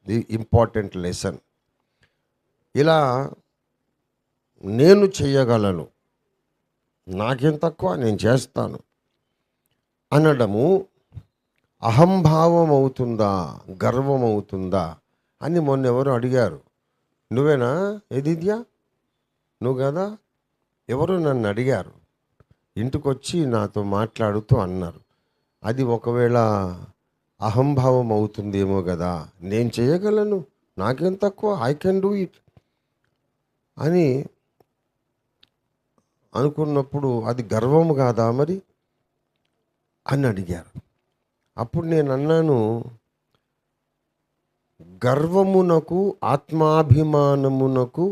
The important lesson. ఇలా నేను చేయగలను, నాకేం తక్కువ, నేను చేస్తాను అనడము అహంభావం అవుతుందా, గర్వం అవుతుందా అని మొన్న ఎవరు అడిగారు. నువ్వేనా ఎదిద్యా, నువ్వు కదా, ఎవరు నన్ను అడిగారు, ఇంటికొచ్చి నాతో మాట్లాడుతూ అన్నారు. అది ఒకవేళ అహంభావం అవుతుందేమో కదా, నేను చేయగలను, నాకేం తక్కువ, ఐ కెన్ డూ ఇట్ అని అనుకున్నప్పుడు అది గర్వం కాదా మరి అని అడిగారు. అప్పుడు నేను అన్నాను, గర్వమునకు ఆత్మాభిమానమునకు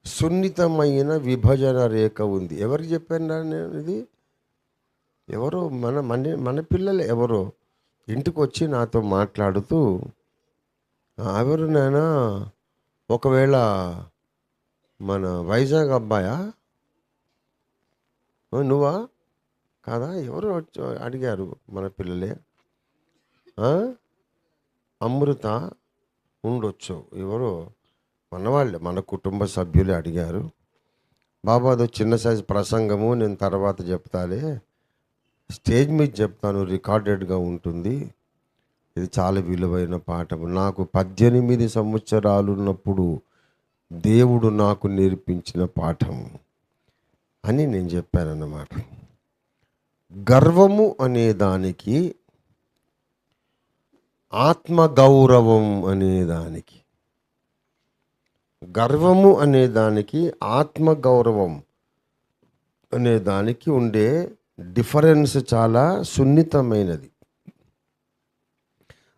సున్నితమైన విభజన రేఖ ఉంది. ఎవరికి చెప్పాను నేను ఇది? ఎవరో మన మన మన పిల్లలు ఎవరో ఇంటికి వచ్చి నాతో మాట్లాడుతూ, ఎవరు నాయనా, ఒకవేళ మన వైజాగ్ అబ్బాయా, నువ్వా కాదా, ఎవరు వచ్చి అడిగారు, మన పిల్లలే, అమృత ఉండొచ్చు, ఎవరో మనవాళ్ళే, మన కుటుంబ సభ్యులే అడిగారు. బాబా అదో చిన్న సైజు ప్రసంగము, నేను తర్వాత చెప్తాలే, స్టేజ్ మీద చెప్తాను, రికార్డెడ్గా ఉంటుంది, ఇది చాలా విలువైన పాఠము, నాకు 18 సంవత్సరాలు ఉన్నప్పుడు దేవుడు నాకు నేర్పించిన పాఠం అని నేను చెప్పానన్నమాట. గర్వము అనే దానికి, ఆత్మగౌరవం అనేదానికి, గర్వము అనేదానికి ఆత్మగౌరవం అనేదానికి ఉండే డిఫరెన్స్ చాలా సున్నితమైనది.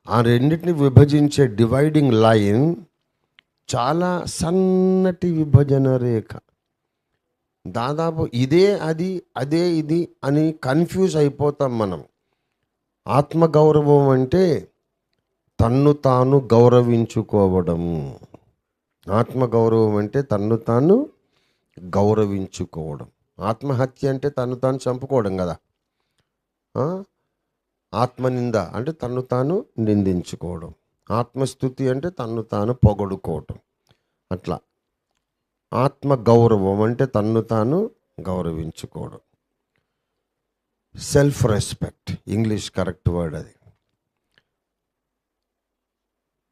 ఆ రెండింటిని విభజించే డివైడింగ్ లైన్ చాలా సన్నటి విభజన రేఖ. దాదాపు ఇదే అది, అదే ఇది అని కన్ఫ్యూజ్ అయిపోతాం మనం. ఆత్మగౌరవం అంటే తన్ను తాను గౌరవించుకోవడము. ఆత్మగౌరవం అంటే తన్ను తాను గౌరవించుకోవడం. ఆత్మహత్య అంటే తన్ను తాను చంపుకోవడం కదా. ఆత్మనింద అంటే తన్ను తాను నిందించుకోవడం. ఆత్మస్థుతి అంటే తన్ను తాను పొగడుకోవటం. అట్లా ఆత్మగౌరవం అంటే తన్ను తాను గౌరవించుకోవడం. Self respect, English correct word అది.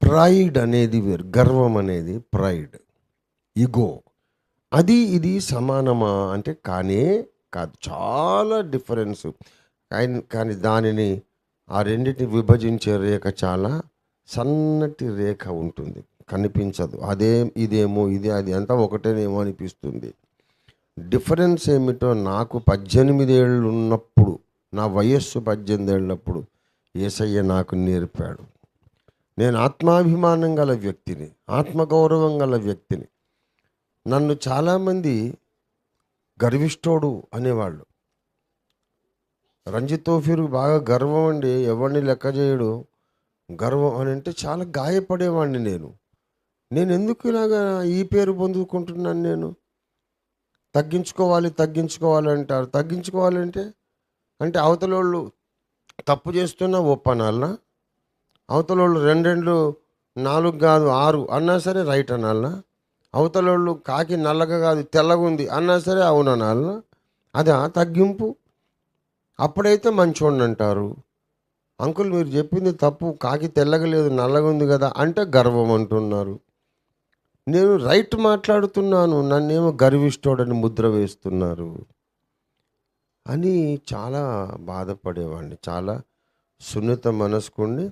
ప్రైడ్ అనేది వేరు, గర్వం అనేది ప్రైడ్, ఈగో. అది ఇది సమానమా అంటే కానే కాదు, చాలా డిఫరెన్స్. కానీ దానిని, ఆ రెండింటిని విభజించే రేఖ చాలా సన్నటి రేఖ ఉంటుంది, కనిపించదు. ఇదేమో ఇది అది అంతా ఒకటేనేమో అనిపిస్తుంది. డిఫరెన్స్ ఏమిటో నాకు 18 ఏళ్ళు ఉన్నప్పుడు, నా వయస్సు 18 ఏళ్ళప్పుడు యేసయ్య నాకు నేర్పాడు. నేను ఆత్మాభిమానం గల వ్యక్తిని, ఆత్మగౌరవం గల వ్యక్తిని. నన్ను చాలామంది గర్విష్టోడు అనేవాళ్ళు. రంజిత్ తోఫీరు బాగా గర్వం అండి, ఎవరిని లెక్క చేయడు, గర్వం అని అంటే చాలా గాయపడేవాడిని నేను ఎందుకు ఇలాగా ఈ పేరు పొందుకుంటున్నాను? నేను తగ్గించుకోవాలి అంటారు. తగ్గించుకోవాలంటే అంటే అవతలోళ్ళు తప్పు చేస్తున్నా ఒప్పనాలనా? అవతలోళ్ళు 2 4 కాదు 6 అన్నా సరే రైట్ అనాలనా? అవతలోళ్ళు కాకి నల్లగా కాదు తెల్లగా ఉంది అన్నా సరే అవుననాలనా? అదా తగ్గింపు? అప్పుడైతే మంచోడిని అంటారు. అంకుల్ మీరు చెప్పింది తప్పు, కాకి తెల్లగా లేదు నల్లగా ఉంది కదా అంటే గర్వం అంటున్నారు. నేను రైట్ మాట్లాడుతున్నాను, నన్నేమో గర్విష్టోడని ముద్ర వేస్తున్నారు అని చాలా బాధపడేవాడిని. చాలా సున్నిత మనస్కుని.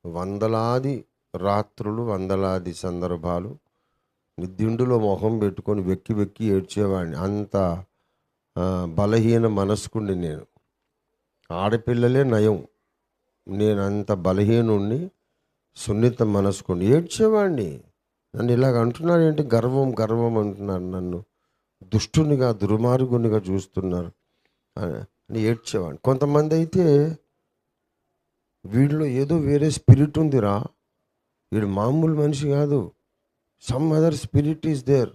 వందలాది రాత్రులు, వందలాది సందర్భాలు నిద్యుండులో మొహం పెట్టుకొని వెక్కి వెక్కి ఏడ్చేవాడిని. అంత బలహీన మనస్కుని నేను. ఆడపిల్లలే నయం, నేను అంత బలహీనుణ్ణి, సున్నిత మనస్కుని. ఏడ్చేవాడిని. నన్ను ఇలాగ అంటున్నారు ఏంటి, గర్వం గర్వం అంటున్నారు, నన్ను దుష్టునిగా దుర్మార్గునిగా చూస్తున్నారు అని ఏడ్చేవాడిని. కొంతమంది అయితే వీడిలో ఏదో వేరే స్పిరిట్ ఉందిరా, వీడు మామూలు మనిషి కాదు, some other spirit is there.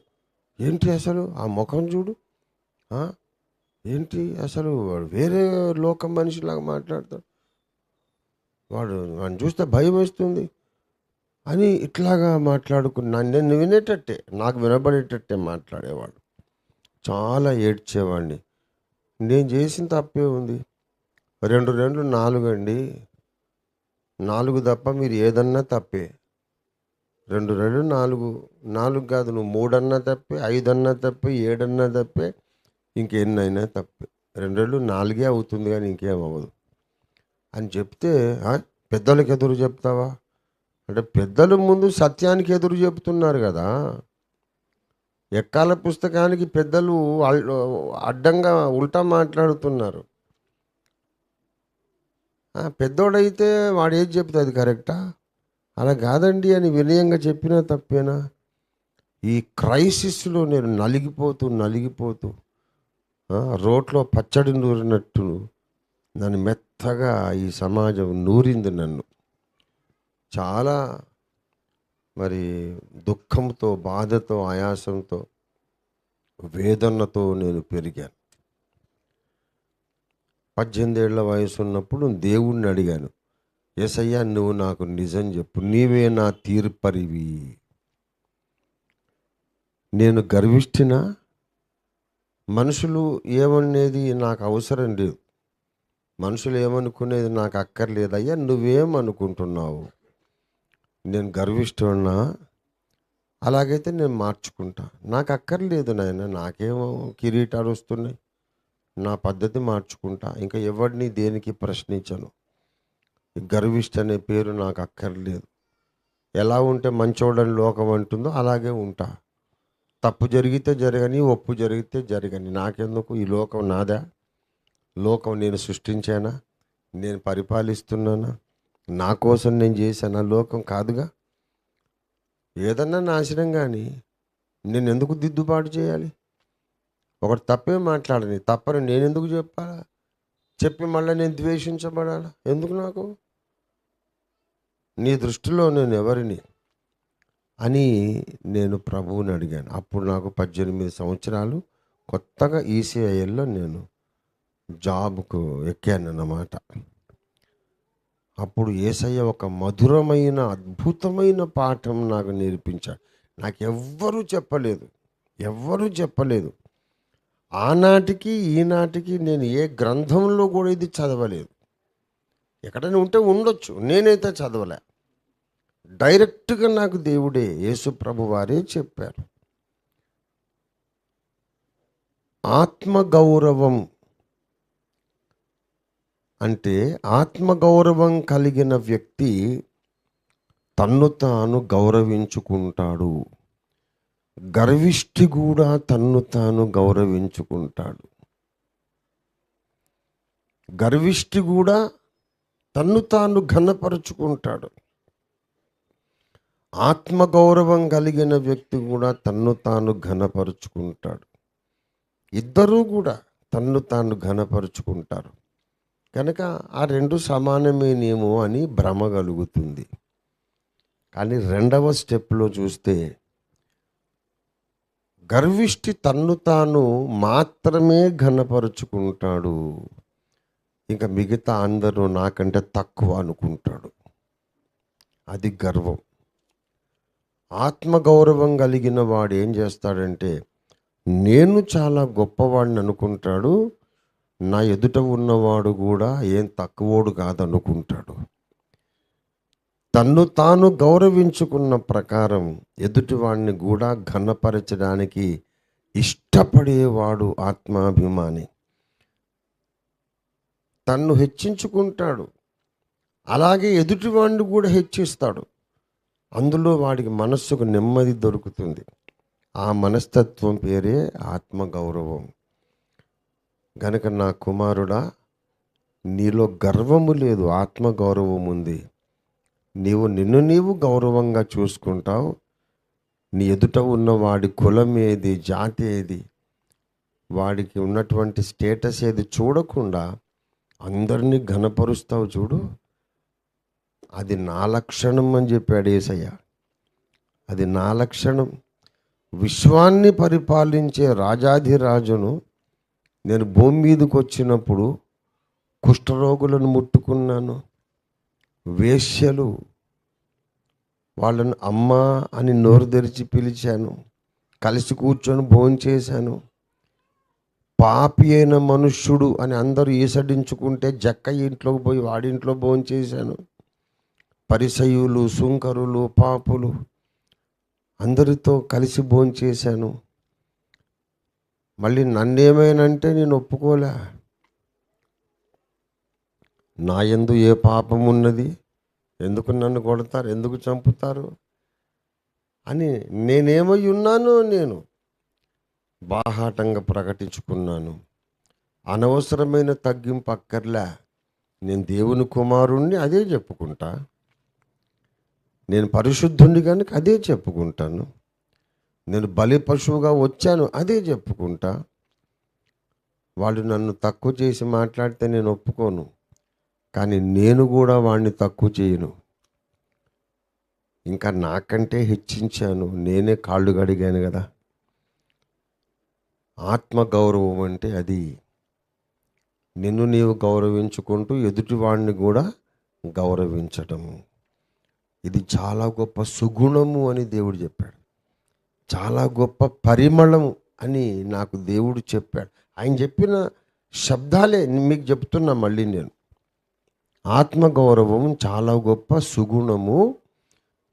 ఏంటి అసలు ఆ ముఖం చూడు, ఏంటి అసలు వాడు వేరే లోకం మనిషిలాగా మాట్లాడతాడు, వాడిని చూస్తే భయం వేస్తుంది అని ఇట్లాగా మాట్లాడుకున్నా. నేను వినేటట్టే, నాకు వినబడేటట్టే మాట్లాడేవాడు. చాలా ఏడ్చేవాడిని. నేను చేసిన తప్పే ఉంది? 2 2 4 అండి. 4 తప్ప మీరు ఏదన్నా తప్పే. 2 2 4, 4 కాదు, నువ్వు 3 అన్నా తప్పే, 5 అన్నా తప్పే, 7 అన్నా తప్పే, ఇంకెన్నైనా తప్పే. 2 2 4 అవుతుంది కానీ ఇంకేం అవ్వదు అని చెప్తే, పెద్దలకి ఎదురు చెప్తావా అంటే, పెద్దల ముందు సత్యానికి ఎదురు చెప్తున్నారు కదా. ఎక్కాల పుస్తకానికి పెద్దలు అడ్డంగా ఉల్టా మాట్లాడుతున్నారు. పెద్దోడైతే వాడు ఏది చెప్తే అది కరెక్టా? అలా కాదండి అని వినయంగా చెప్పినా తప్పేనా? ఈ క్రైసిస్లో నేను నలిగిపోతూ రోట్లో పచ్చడి నూరినట్టు నన్ను మెత్తగా ఈ సమాజం నూరింది నన్ను. చాలా మరి దుఃఖంతో, బాధతో, ఆయాసంతో, వేదనతో నేను పెరిగాను. 18 ఏళ్ల వయసు ఉన్నప్పుడు దేవుణ్ణి అడిగాను, యేసయ్యా నువ్వు నాకు నిజం చెప్పు, నీవే నా తీర్పరివి. నేను గర్విష్ఠినా? మనుషులు ఏమనేది నాకు అవసరం లేదు, మనుషులు ఏమనుకునేది నాకు అక్కర్లేదయ్యా, నువ్వేమనుకుంటున్నావు? నేను గర్విష్ఠున్నా? అలాగైతే నేను మార్చుకుంటా. నాకు అక్కర్లేదు నాయన, నాకేమో కిరీటాలు వస్తున్నాయి, నా పద్ధతి మార్చుకుంటా, ఇంకా ఎవరిని దేనికి ప్రశ్నించను. గర్విష్ఠ అనే పేరు నాకు అక్కర్లేదు. ఎలా ఉంటే మంచోడని లోకం అంటుందో అలాగే ఉంటా. తప్పు జరిగితే జరగని, ఒప్పు జరిగితే జరగని, నాకెందుకు? ఈ లోకం నాదా? లోకం నేను సృష్టించానా? నేను పరిపాలిస్తున్నానా? నా కోసం నేను చేశానా? లోకం కాదుగా. ఏదన్నా నాశనం కానీ నేను ఎందుకు దిద్దుబాటు చేయాలి? ఒకటి తప్పే మాట్లాడని, తప్పని నేను ఎందుకు చెప్పాలా? చెప్పి మళ్ళీ నేను ద్వేషించబడాలా? ఎందుకు నాకు? నీ దృష్టిలో నేను ఎవరిని అని నేను ప్రభువుని అడిగాను. అప్పుడు నాకు 18 సంవత్సరాలు. కొత్తగా ఈసీఐఎల్లో నేను జాబ్కు ఎక్కానన్నమాట. అప్పుడు యేసయ్య ఒక మధురమైన, అద్భుతమైన పాఠం నాకు నేర్పించాడు. నాకు ఎవ్వరూ చెప్పలేదు. ఆనాటికి ఈనాటికి నేను ఏ గ్రంథంలో కూడా ఇది చదవలేదు. ఎక్కడైనా ఉంటే ఉండొచ్చు, నేనైతే చదవలే. డైరెక్ట్గా నాకు దేవుడే, యేసు ప్రభు వారే చెప్పారు. ఆత్మగౌరవం అంటే, ఆత్మగౌరవం కలిగిన వ్యక్తి తన్ను తాను గౌరవించుకుంటాడు. గర్విష్ఠి కూడా తన్ను తాను గౌరవించుకుంటాడు. గర్విష్ఠి కూడా తన్ను తాను ఘనపరుచుకుంటాడు. ఆత్మగౌరవం కలిగిన వ్యక్తి కూడా తన్ను తాను ఘనపరుచుకుంటాడు. ఇద్దరూ కూడా తన్ను తాను ఘనపరుచుకుంటారు. కనుక ఆ రెండు సమానమేనేమో అని భ్రమ కలుగుతుంది. కానీ రెండవ స్టెప్లో చూస్తే, గర్విష్ఠి తన్ను తాను మాత్రమే ఘనపరుచుకుంటాడు, ఇంకా మిగతా అందరూ నాకంటే తక్కువ అనుకుంటాడు. అది గర్వం. ఆత్మగౌరవం కలిగిన వాడు ఏం చేస్తాడంటే, నేను చాలా గొప్పవాడిని అనుకుంటాడు, నా ఎదుట ఉన్నవాడు కూడా ఏం తక్కువోడు కాదనుకుంటాడు. తన్ను తాను గౌరవించుకున్న ప్రకారం ఎదుటివాడిని కూడా ఘనపరచడానికి ఇష్టపడేవాడు ఆత్మాభిమాని. తన్ను హెచ్చించుకుంటాడు, అలాగే ఎదుటివాడిని కూడా హెచ్చిస్తాడు. అందులో వాడికి మనస్సుకు నెమ్మది దొరుకుతుంది. ఆ మనస్తత్వం పేరే ఆత్మగౌరవం. గనుక నా కుమారుడా, నీలో గర్వము లేదు, ఆత్మగౌరవం ఉంది. నిన్ను నీవు గౌరవంగా చూసుకుంటావు. నీ ఎదుట ఉన్న వాడి కులం ఏది, జాతి ఏది, వాడికి ఉన్నటువంటి స్టేటస్ ఏది చూడకుండా అందరినీ ఘనపరుస్తావు చూడు, అది నా లక్షణం అని చెప్పాడు యేసయ్య. అది నా లక్షణం. విశ్వాన్ని పరిపాలించే రాజాధిరాజును నేను భూమి మీదకి వచ్చినప్పుడు కుష్ఠరోగులను ముట్టుకున్నాను, వేశ్యలు, వాళ్ళను అమ్మా అని నోరు తెరిచి పిలిచాను, కలిసి కూర్చొని భోంచేశాను. పాపి అయిన మనుష్యుడు అని అందరూ ఈసడించుకుంటే జక్కయ్య ఇంట్లోకి పోయి వాడింట్లో భోంచేశాను. పరిసయ్యులు, సుంకరులు, పాపులు అందరితో కలిసి భోంచేశాను. మళ్ళీ నన్నేమైనంటే నేను ఒప్పుకోలే. నా యందు ఏ పాపం ఉన్నది, ఎందుకు నన్ను కొడతారు, ఎందుకు చంపుతారు అని నేనేమై ఉన్నానో నేను బాహాటంగా ప్రకటించుకున్నాను. అనవసరమైన తగ్గింపు అక్కర్లే. నేను దేవుని కుమారుణ్ణి, అదే చెప్పుకుంటా. నేను పరిశుద్ధుణ్ణి కనుక అదే చెప్పుకుంటాను. నేను బలి పశువుగా వచ్చాను, అదే చెప్పుకుంటా. వాళ్ళు నన్ను తక్కువ చేసి మాట్లాడితే నేను ఒప్పుకోను, కానీ నేను కూడా వాడిని తక్కువ చేయను. ఇంకా నాకంటే హెచ్చించాను, నేనే కాళ్ళు కడిగాను కదా. ఆత్మగౌరవం అంటే అది. నిన్ను నీవు గౌరవించుకుంటూ ఎదుటివాడిని కూడా గౌరవించటము. ఇది చాలా గొప్ప సుగుణము అని దేవుడు చెప్పాడు. చాలా గొప్ప పరిమళము అని నాకు దేవుడు చెప్పాడు. ఆయన చెప్పిన శబ్దాలే మీకు చెప్తున్నా మళ్ళీ నేను. ఆత్మగౌరవం చాలా గొప్ప సుగుణము,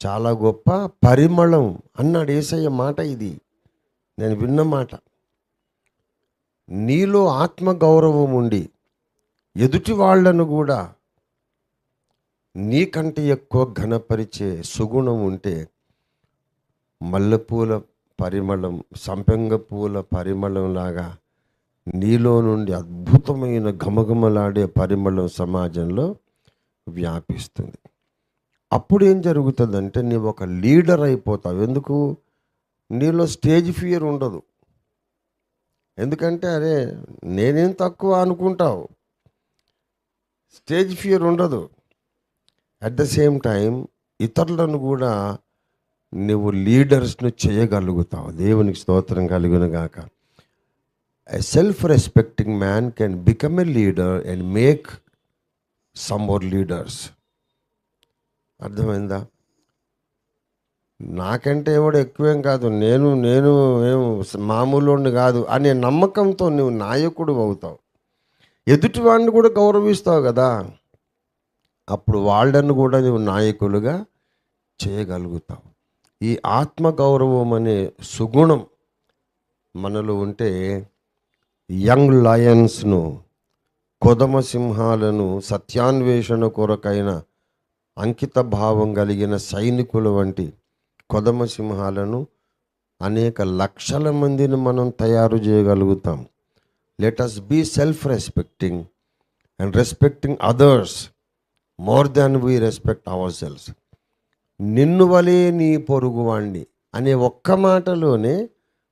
చాలా గొప్ప పరిమళం అన్నాడు యేసయ్య మాట. ఇది నేను విన్న మాట. నీలో ఆత్మగౌరవం ఉండి ఎదుటి వాళ్లను కూడా నీకంటే ఎక్కువ ఘనపరిచే సుగుణం ఉంటే, మల్లెపూల పరిమళం, సంపెంగ పూల పరిమళం లాగా నీలో నుండి అద్భుతమైన ఘమఘమలాడే పరిమళం సమాజంలో వ్యాపిస్తుంది. అప్పుడు ఏం జరుగుతుందంటే నీవు ఒక లీడర్ అయిపోతావు. ఎందుకు? నీలో స్టేజ్ ఫియర్ ఉండదు. ఎందుకంటే అరే నేనేం తక్కువ అనుకుంటావు. స్టేజ్ ఫియర్ ఉండదు. అట్ ద సేమ్ టైం ఇతరులను కూడా నువ్వు లీడర్స్ను చేయగలుగుతావు. దేవునికి స్తోత్రం కలుగును గాక. ఎ self respecting man can become a leader and make some more leaders. అర్థమైందా? నాకంటే ఎవడు ఎక్కువేం కాదు, నేను ఏం మామూలుని కాదు అనే నమ్మకంతో నువ్వు నాయకుడు అవుతావు. ఎదుటివాడిని కూడా గౌరవిస్తావు కదా. అప్పుడు వాళ్ళను కూడా నువ్వు నాయకులుగా చేయగలుగుతావు. ఈ ఆత్మగౌరవం అనే సుగుణం మనలో ఉంటే యంగ్ లయన్స్ను, కొదమ సింహాలను, సత్యాన్వేషణ కొరకైన అంకిత భావం కలిగిన సైనికుల వంటి కొదమ సింహాలను, అనేక లక్షల మందిని మనం తయారు చేయగలుగుతాం. Let us be self respecting and respecting others more than we respect our selves. నిన్ను వలే నీ పొరుగువాణ్ణి అనే ఒక్క మాటలోనే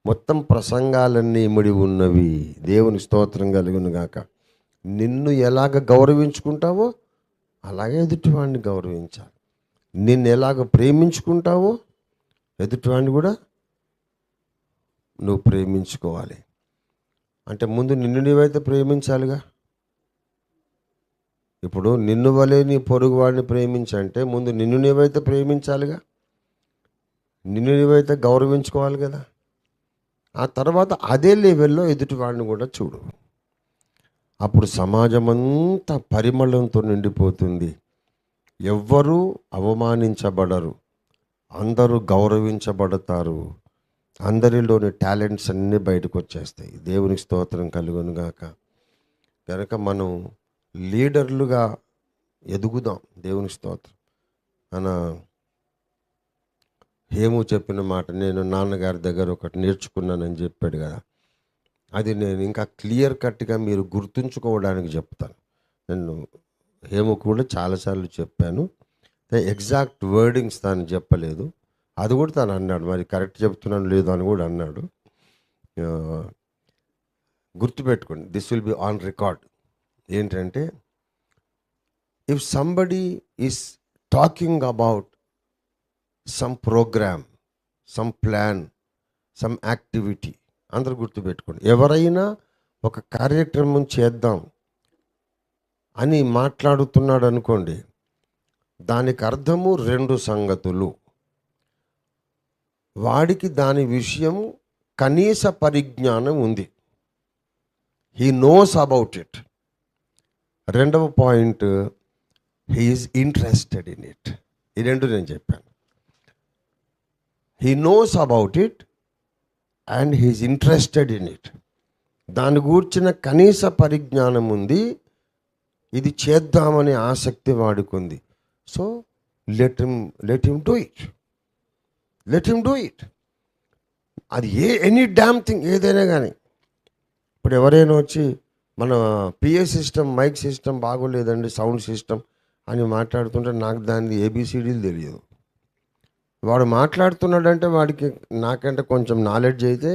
మొత్తం ప్రసంగాలన్నీ ఇమిడి ఉన్నవి. దేవుని స్తోత్రం కలుగును గాక. నిన్ను ఎలాగ గౌరవించుకుంటావో అలాగే ఎదుటివాడిని గౌరవించాలి. నిన్ను ఎలాగ ప్రేమించుకుంటావో ఎదుటివాడిని కూడా నువ్వు ప్రేమించుకోవాలి. అంటే ముందు నిన్ను నీవైతే ప్రేమించాలిగా. ఇప్పుడు నిన్ను వలే నీ పొరుగు వాడిని ప్రేమించంటే ముందు నిన్ను నీవైతే ప్రేమించాలిగా. నిన్ను నీవైతే గౌరవించుకోవాలి కదా. ఆ తర్వాత అదే లెవెల్లో ఎదుటివాడిని కూడా చూడు. అప్పుడు సమాజం అంతా పరిమళంతో నిండిపోతుంది. ఎవ్వరూ అవమానించబడరు, అందరూ గౌరవించబడతారు. అందరిలోని టాలెంట్స్ అన్నీ బయటకు వచ్చేస్తాయి. దేవునికి స్తోత్రం కలుగును గాక. కనుక మనం లీడర్లుగా ఎదుగుదాం. దేవునికి స్తోత్రం. మన హేము చెప్పిన మాట నేను నాన్నగారి దగ్గర ఒకటి నేర్చుకున్నానని చెప్పాడు కదా, అది నేను ఇంకా క్లియర్ కట్గా మీరు గుర్తుంచుకోవడానికి చెప్తాను. నేను హేము కూడా చాలాసార్లు చెప్పాను. ఎగ్జాక్ట్ వర్డింగ్స్ తాను చెప్పలేదు, అది కూడా తను అన్నాడు. మరి కరెక్ట్ చెప్తున్నాను లేదు అని కూడా అన్నాడు. గుర్తుపెట్టుకోండి, this will be on record. ఏంటంటే, if somebody is talking about some programme, some plan, some activity, అందరూ గుర్తుపెట్టుకోండి. ఎవరైనా ఒక కార్యక్రమం చేద్దాం అని మాట్లాడుతున్నాడు అనుకోండి, దానికి అర్థము రెండు సంగతులు. వాడికి దాని విషయం కనీస పరిజ్ఞానం ఉంది. He knows about it. రెండవ point, he is interested in it. ఈ రెండు నేను చెప్పాను. He knows about it and he is interested in it. దాని గూర్చిన కనీస పరిజ్ఞానం ఉంది, ఇది చేద్దామనే ఆసక్తి వాడికి ఉంది. So let him do it. Let him do it. అది ఎనీ డ్యామ్ థింగ్ ఏదైనా కానీ. ఇప్పుడు ఎవరైనా వచ్చి మన పిఏ సిస్టమ్, మైక్ సిస్టమ్ బాగోలేదండి, సౌండ్ సిస్టమ్ అని మాట్లాడుతుంటే నాకు దాని ఏబిసిడీలు తెలియదు. వాడు మాట్లాడుతున్నాడంటే వాడికి నాకంటే కొంచెం నాలెడ్జ్ అయితే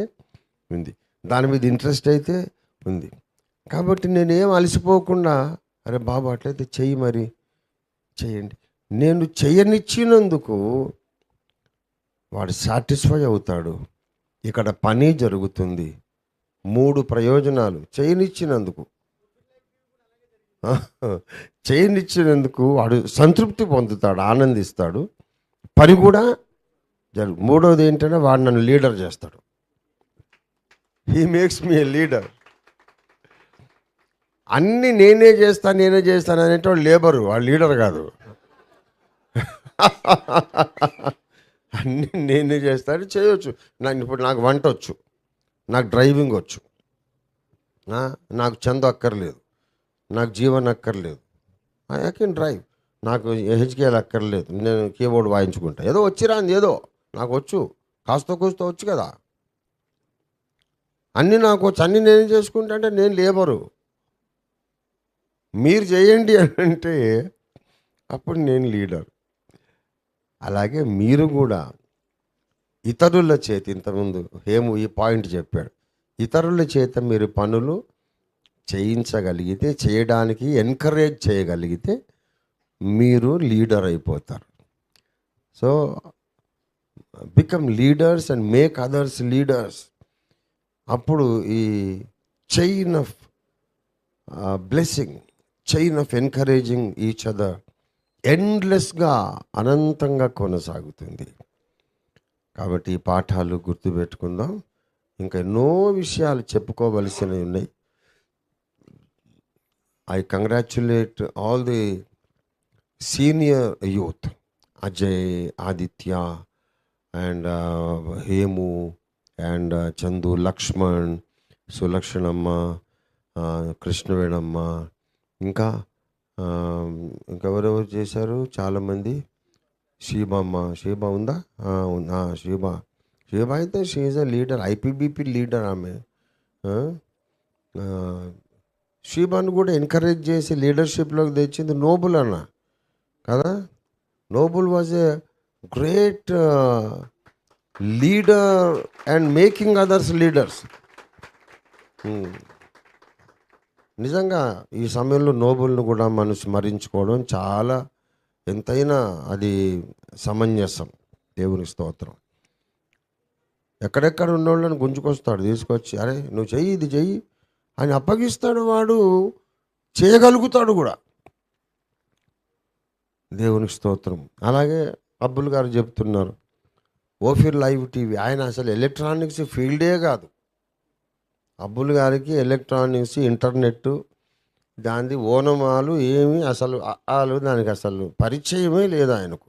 ఉంది, దాని మీద ఇంట్రెస్ట్ అయితే ఉంది. కాబట్టి నేనేం అలసిపోకుండా, అరే బాబు అట్లయితే చెయ్యి, మరి చెయ్యండి. నేను చెయ్యనిచ్చినందుకు వాడు సాటిస్ఫై అవుతాడు. ఇక్కడ పని జరుగుతుంది. 3 ప్రయోజనాలు చేయనిచ్చినందుకు. చేయనిచ్చినందుకు వాడు సంతృప్తి పొందుతాడు, ఆనందిస్తాడు, పని కూడా మూడోది ఏంటంటే వాడు నన్ను లీడర్ చేస్తాడు. He makes me A leader. అన్నీ నేనే చేస్తాను అనేటోడు లేబరు, వాడు లీడర్ కాదు. అన్నీ నేనే చేస్తాను, చేయొచ్చు. ఇప్పుడు నాకు వంట వచ్చు, నాకు డ్రైవింగ్ వచ్చు, నాకు చందు అక్కర్లేదు, నాకు జీవన్ అక్కర్లేదు, ఐ కెన్ డ్రైవ్. నాకు హెచ్కేఎల్ అక్కర్లేదు, నేను కీబోర్డ్ వాయించుకుంటా. ఏదో వచ్చిరాంది, ఏదో నాకు వచ్చు, కాస్త కూస్తో వచ్చు కదా. అన్నీ నాకు వచ్చు, అన్నీ నేను చేసుకుంటా అంటే నేను లేబరు. మీరు చేయండి అని అంటే అప్పుడు నేను లీడర్. అలాగే మీరు కూడా ఇతరుల చేత, ఇంతకుముందు హేము ఈ పాయింట్ చెప్పాడు, ఇతరుల చేత మీరు పనులు చేయించగలిగితే, చేయడానికి ఎంకరేజ్ చేయగలిగితే మీరు లీడర్ అయిపోతారు. So become leaders and make others leaders. అప్పుడు ఈ chain of blessing, chain of encouraging each other ఎండ్లెస్గా, అనంతంగా కొనసాగుతుంది. కాబట్టి ఈ పాఠాలు గుర్తుపెట్టుకుందాం. ఇంకా ఎన్నో విషయాలు చెప్పుకోవలసినవి ఉన్నాయి. I congratulate all the senior youth, Ajay, Aditya and Hemu and Chandu, Lakshman, Sulakshanamma, Krishnavenamma, ఇంకా ఇంకెవరెవరు చేశారు చాలామంది. షీబా ఉందా? షీబా అయితే she a leader, IPBP leader ఆమె. షీబాను కూడా ఎంకరేజ్ చేసి లీడర్షిప్లోకి తెచ్చింది నోబుల్ అన్న కదా. Noble was a great leader and making others leaders. నిజంగా ఈ సమయంలో నోబుల్ను కూడా మనం స్మరించుకోవడం చాలా ఎంతైనా అది సమంజసం. దేవుని స్తోత్రం. ఎక్కడెక్కడ ఉన్నోళ్ళని గుంజుకొస్తాడు, తీసుకొచ్చి అరే నువ్వు చెయ్యి, ఇది చెయ్యి అని అప్పగిస్తాడు. వాడు చేయగలుగుతాడు కూడా. దేవునికి స్తోత్రం. అలాగే అబ్బుల్ గారు చెప్తున్నారు, ఓఫీర్ లైవ్ టీవీ, ఆయన అసలు ఎలక్ట్రానిక్స్ ఫీల్డే కాదు. అబ్బుల్ గారికి ఎలక్ట్రానిక్స్, ఇంటర్నెట్, దాని ఓనమాలు ఏమి అసలు దానికి అసలు పరిచయమే లేదు ఆయనకు.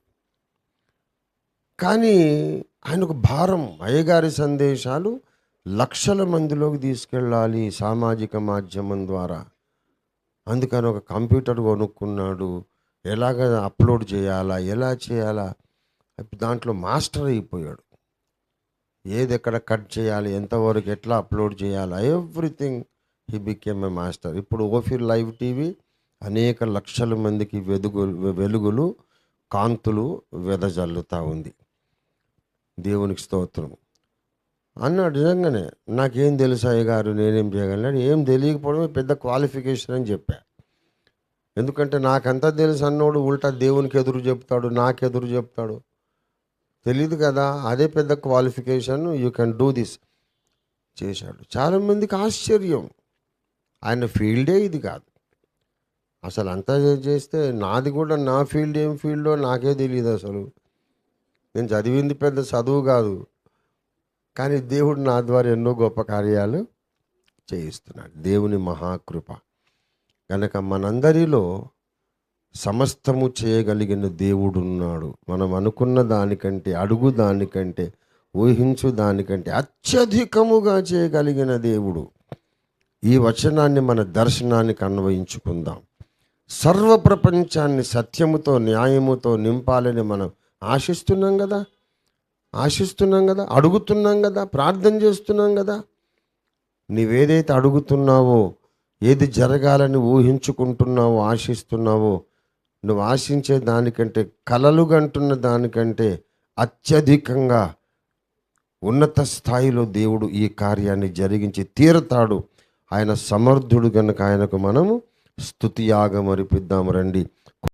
కానీ ఆయనకు భారం, అయ్యగారి సందేశాలు లక్షల మందిలోకి తీసుకెళ్ళాలి సామాజిక మాధ్యమం ద్వారా. అందుకని ఒక కంప్యూటర్ కొనుక్కున్నాడు, ఎలాగ అప్లోడ్ చేయాలా, ఎలా చేయాలా, దాంట్లో మాస్టర్ అయిపోయాడు. ఏది ఎక్కడ కట్ చేయాలి, ఎంతవరకు ఎట్లా అప్లోడ్ చేయాలా, everything he became a master. ఇప్పుడు ఓఫీర్ లైవ్ టీవీ అనేక లక్షల మందికి వెలుగులు, కాంతులు వెదజల్లుతూ ఉంది. దేవునికి స్తోత్రం. అన్నాడు నిజంగానే, నాకేం తెలుసు అయ్య గారు, నేనేం చేయగలను. ఏం తెలియకపోవడమే పెద్ద క్వాలిఫికేషన్ అని చెప్పా. ఎందుకంటే నాకంతా తెలుసు అన్నోడు ఉల్టా దేవునికి ఎదురు చెప్తాడు, నాకెదురు చెప్తాడు. తెలియదు కదా, అదే పెద్ద qualification. You can do this చేశాడు. చాలామందికి ఆశ్చర్యం, ఆయన ఫీల్డే ఇది కాదు. అసలు అంతా చేస్తే నాది కూడా, నా ఫీల్డ్ ఏం ఫీల్డో నాకే తెలియదు. అసలు నేను చదివింది పెద్ద చదువు కాదు, కానీ దేవుడు నా ద్వారా ఎన్నో గొప్ప కార్యాలు చేయిస్తున్నాడు. దేవుని మహాకృప కనుక మనందరిలో సమస్తము చేయగలిగిన దేవుడున్నాడు. మనం అనుకున్న దానికంటే, అడుగు దానికంటే, ఊహించు దానికంటే అత్యధికముగా చేయగలిగిన దేవుడు. ఈ వచనాన్ని మన దర్శనానికి అన్వయించుకుందాం. సర్వ ప్రపంచాన్ని సత్యముతో న్యాయముతో నింపాలని మనం ఆశిస్తున్నాం కదా, అడుగుతున్నాం కదా, ప్రార్థన చేస్తున్నాం కదా. నీవేదైతే అడుగుతున్నావో, ఏది జరగాలని ఊహించుకుంటున్నావో, ఆశిస్తున్నావో, నువ్వు ఆశించే దానికంటే, కలలు కంటున్న దానికంటే అత్యధికంగా ఉన్నత స్థాయిలో దేవుడు ఈ కార్యాన్ని జరిగించి తీరుతాడు. ఆయన సమర్థుడు కనుక ఆయనకు మనము స్తుతియాగం అర్పిద్దాము రండి.